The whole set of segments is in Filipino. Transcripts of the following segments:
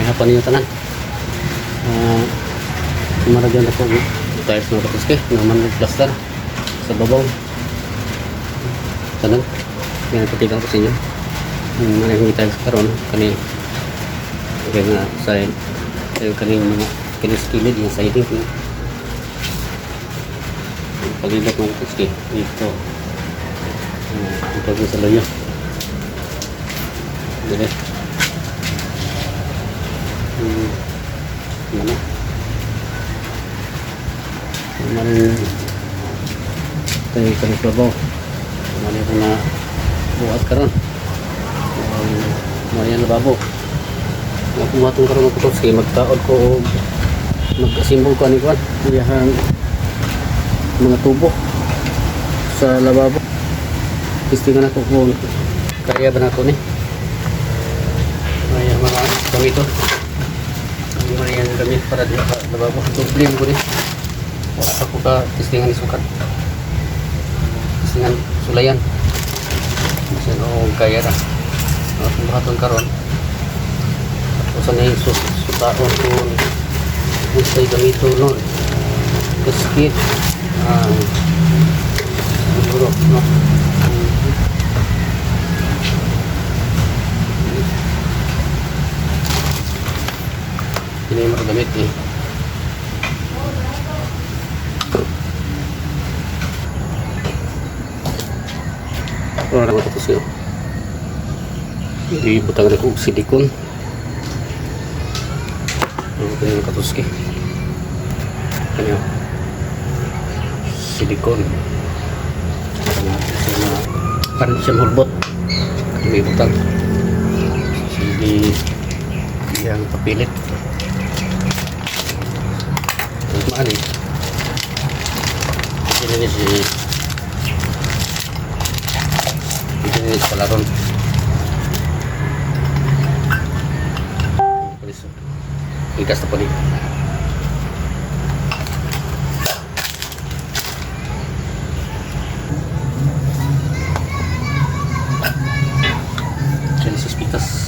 hapon niyo tanan. Maragyan ako tiles mga katuski naman plaster sa babaw tanan. Yan patigan ko sa inyo manang tiles karon kani kaya nga side ayo kani mga kiniskilid yung siding ko paglibot mga katuski dito ito sa loyo dili mana kemarin tayo kami trabaho kemarin ko na buhat karon kemarin lababo buhatong karon ko kasi magtaod ko magkasimbol ko ani kuan iyang mga tubo sa lababo testingan ako kung kaya ba nako ni ay mga gamito mga yan gamit para di lababo problem ko ni wala ako ka testingan isukat testingan sulayan kasi kaya na kung bahaton karon tapos na yung sutaon kung gustay gamito nun kaskit siguro no ini yung mga gamit eh orang mga tapos yun ibutang na ko silikon ito yung katuski kanyo silikon parang siya mulbot may ibutang hindi yang papilit terus maani ini palaron ikas na po rin jadi suspitas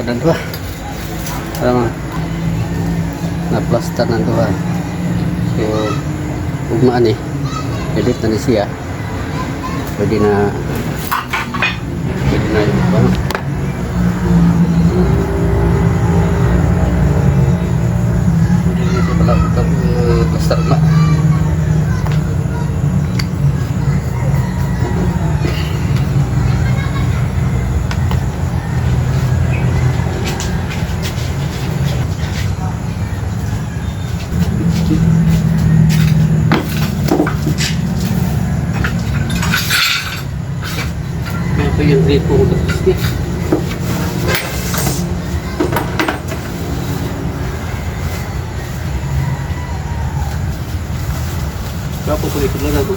dan dua sama na plaster na dua so ugmaan nih edit na siya pwede na yung ano pwede na pala plaster na apa yang ribu untuk bisnis berapa kulit keluar aku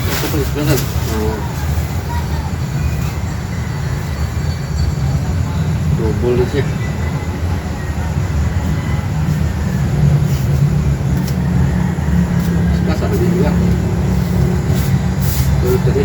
berapa kulit keluar double sih pasar juga tadi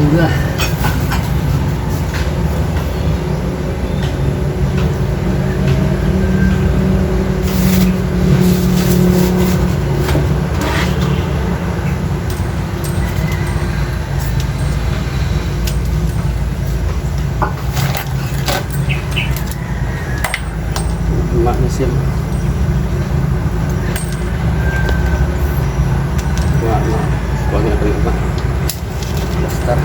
juga. Mak mesin. Wah, bagi apa ini Pak? Dasar.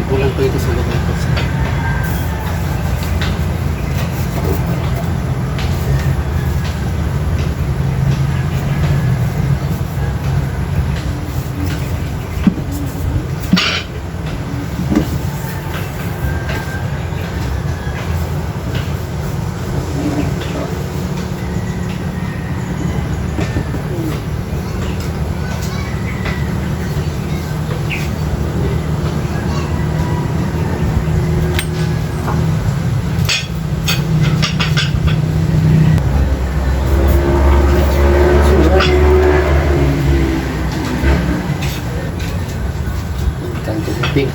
Pulang ko ito sa loob. Pink.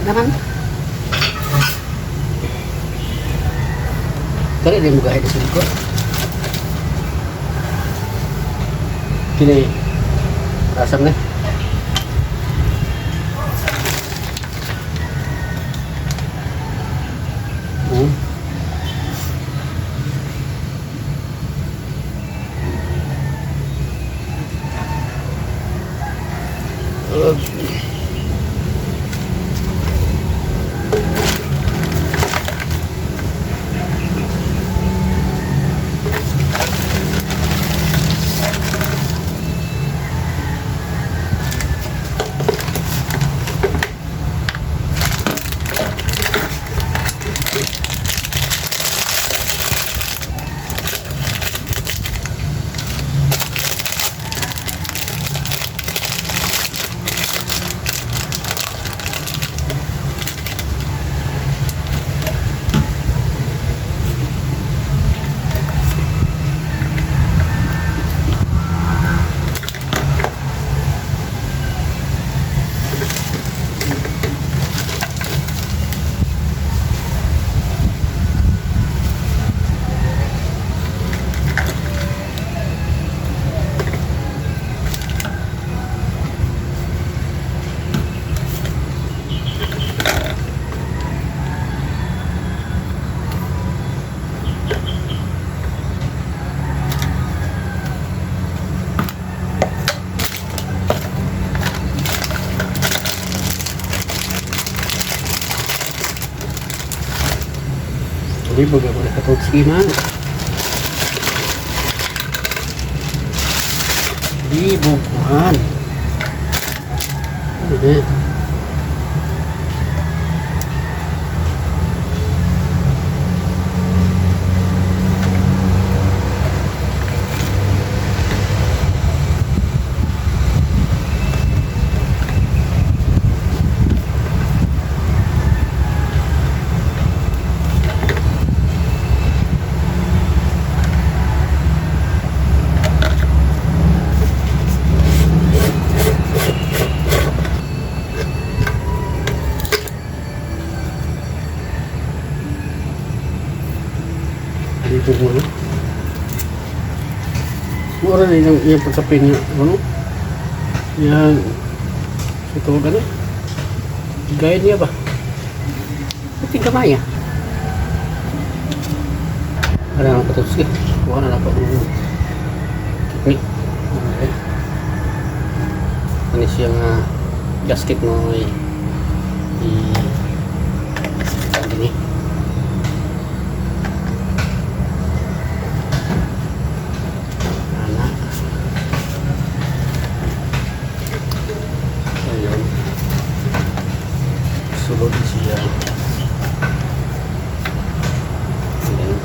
Naman. Kali dia buka di sini kok. Kini asam nih. Jadi boleh ketut gimana? Di bukuan. Ini. Mura na yung pagkapin niya. Ano? Yan. Ito gano'n. Gaya niya ba? Ito gamay ah. Ada ang patutsi. Kuha na ako ng technique. Okay. Ano siyang gasket mo ay i-tangin anak. Ayun. Sulod siya. Ayan.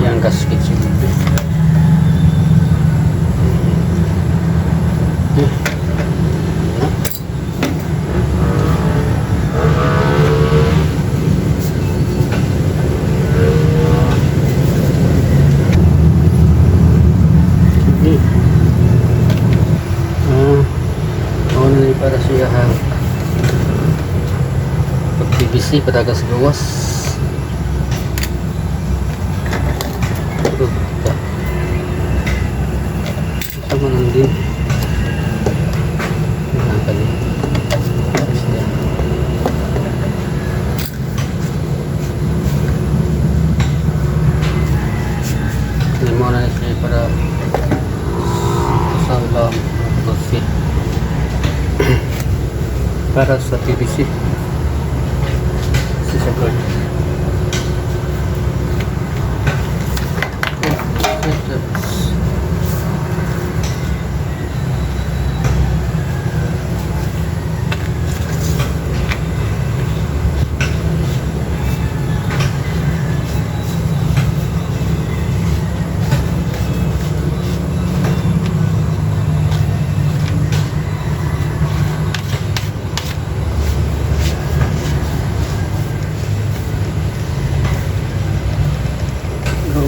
Yang gasket sih. Ini para siya pag-PVC padagas gawas. Sama lang din nakakali ini mo na siya para sa ulam para sa PVC si Sagard.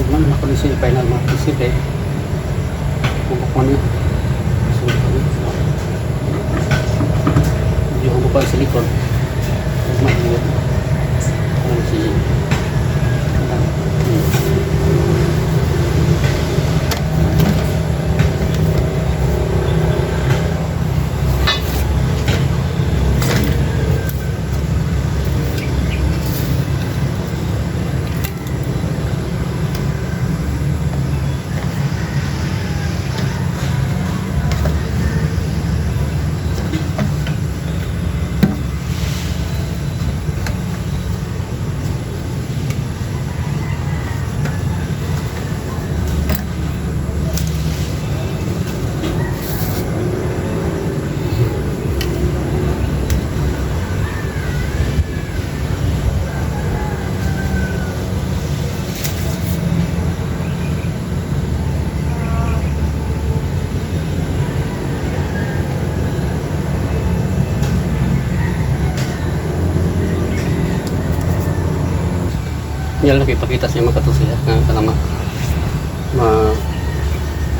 Man ako ni siya final mag-isip eh bubuk mo niya hindi ko bukal sa likod mag-iwit ang siya yan lagi pakita siya makatusi ya karena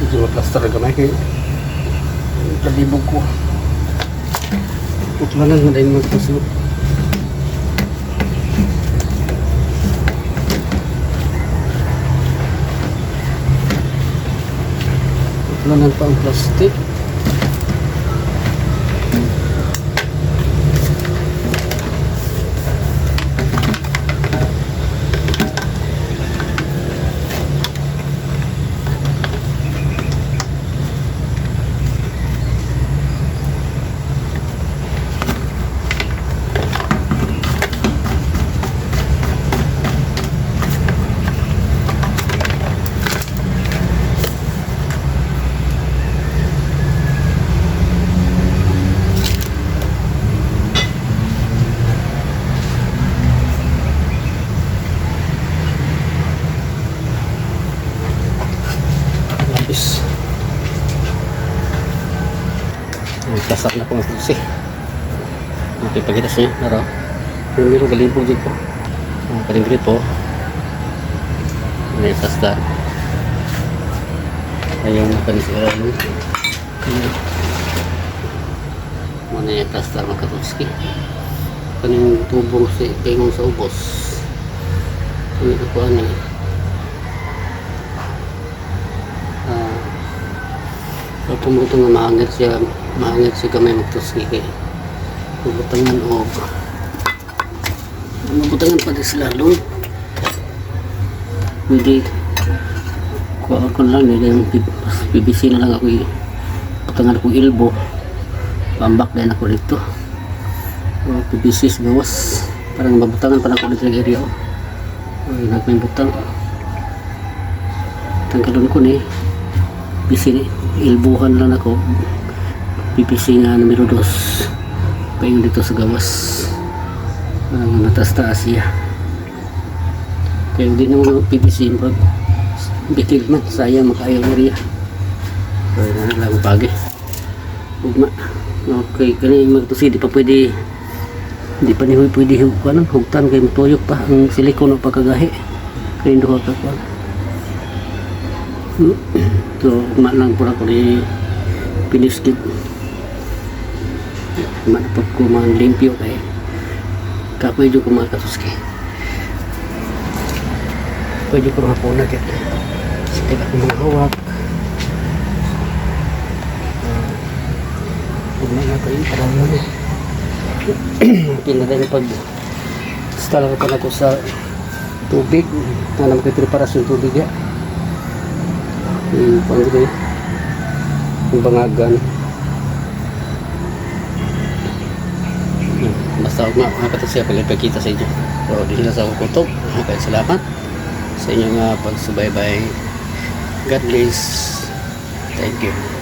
medyo ma-plaster gamay kay talibog ko utlanan na din magtusi utlanan pa ang plastic. Kasak na pong susi. Okay, pagitas niya. Naro. Pero galibog dito. Kaling grito. may plastar. Ayaw na panisira yun. Kaya muna yung plastar mga katutski. Kaning tubong si tingong sa ubos. Ano ito po ano eh. Pumuto nga mahangit siya kamay magtuski kay mabutangan o mabutangan pa din sila lalo hindi kuha ko lang yung PVC na lang ako butangan akong ilbo pambak din ako dito PVC sa gawas parang mabutangan pa lang ako dito ng area nagmay butang tanggalon ko ni PVC ilbuhan lang ako PVC nga numero 2 paing dito sa gawas natas-taas siya kaya hindi naman PVC pag bitil man sayang makayaw na riya kaya na lang pagi ugma okay kanina magtusi di pa pwede hindi pa nihoy pwede hugtan kaya matuyok pa ang silikon o pagkagahi kaya hindi ko kakuan so ugma lang pura ko ni piniskit manapot ko mga limpyo kaya kapoy dyo ko mga katuski pwede ko mga puna dyan sitig ako mga hawak ugma na ko yung parang ano pinadali pag install ko na ko sa tubig na naman kayo preparasyon tubig ya paano kayo yung bangagan basta ako mga katusya pagkakita sa inyo so dito na sa kutob okay, salamat sa inyong pagsubaybay. God bless, thank you.